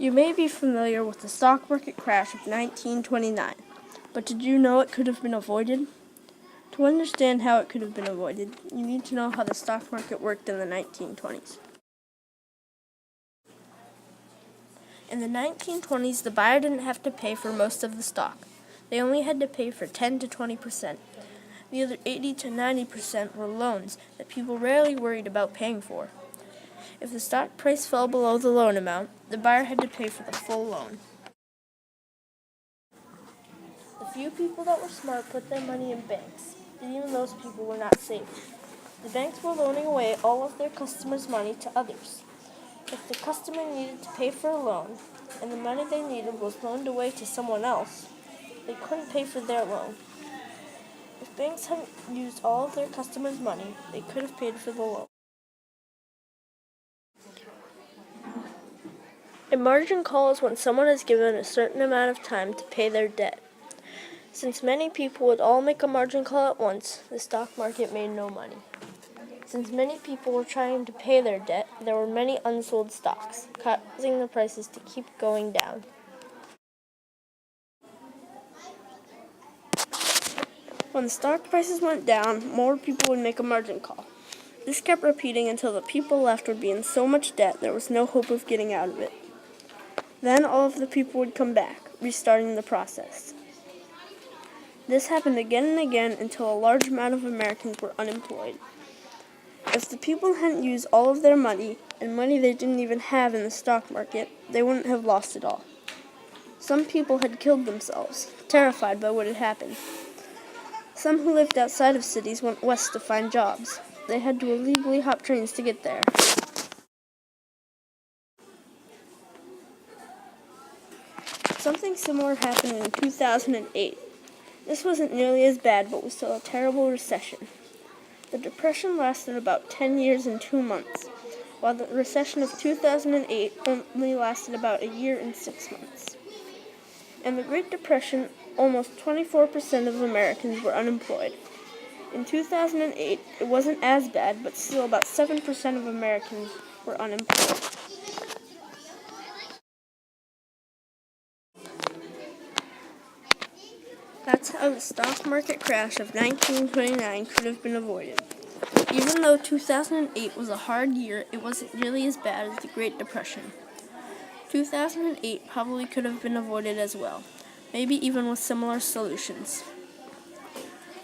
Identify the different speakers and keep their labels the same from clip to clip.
Speaker 1: You may be familiar with the stock market crash of 1929, but did you know it could have been avoided? To understand how it could have been avoided, you need to know how the stock market worked in the 1920s. In the 1920s, the buyer didn't have to pay for most of the stock. They only had to pay for 10 to 20%. The other 80 to 90% were loans that people rarely worried about paying for. If the stock price fell below the loan amount, the buyer had to pay for the full loan. The few people that were smart put their money in banks, but even those people were not safe. The banks were loaning away all of their customers' money to others. If the customer needed to pay for a loan, and the money they needed was loaned away to someone else, they couldn't pay for their loan. If banks hadn't used all of their customers' money, they could have paid for the loan. A margin call is when someone is given a certain amount of time to pay their debt. Since many people would all make a margin call at once, the stock market made no money. Since many people were trying to pay their debt, there were many unsold stocks, causing the prices to keep going down. When the stock prices went down, more people would make a margin call. This kept repeating until the people left would be in so much debt there was no hope of getting out of it. Then all of the people would come back, restarting the process. This happened again and again until a large amount of Americans were unemployed. If the people hadn't used all of their money, and money they didn't even have in the stock market, they wouldn't have lost it all. Some people had killed themselves, terrified by what had happened. Some who lived outside of cities went west to find jobs. They had to illegally hop trains to get there. Something similar happened in 2008. This wasn't nearly as bad, but was still a terrible recession. The Depression lasted about 10 years and 2 months, while the recession of 2008 only lasted about a year and 6 months. In the Great Depression, almost 24% of Americans were unemployed. In 2008, it wasn't as bad, but still about 7% of Americans were unemployed. That's how the stock market crash of 1929 could have been avoided. Even though 2008 was a hard year, it wasn't nearly as bad as the Great Depression. 2008 probably could have been avoided as well, maybe even with similar solutions.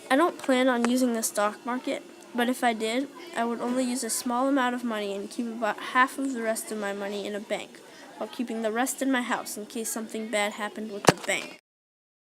Speaker 1: I don't plan on using the stock market, but if I did, I would only use a small amount of money and keep about half of the rest of my money in a bank, while keeping the rest in my house in case something bad happened with the bank.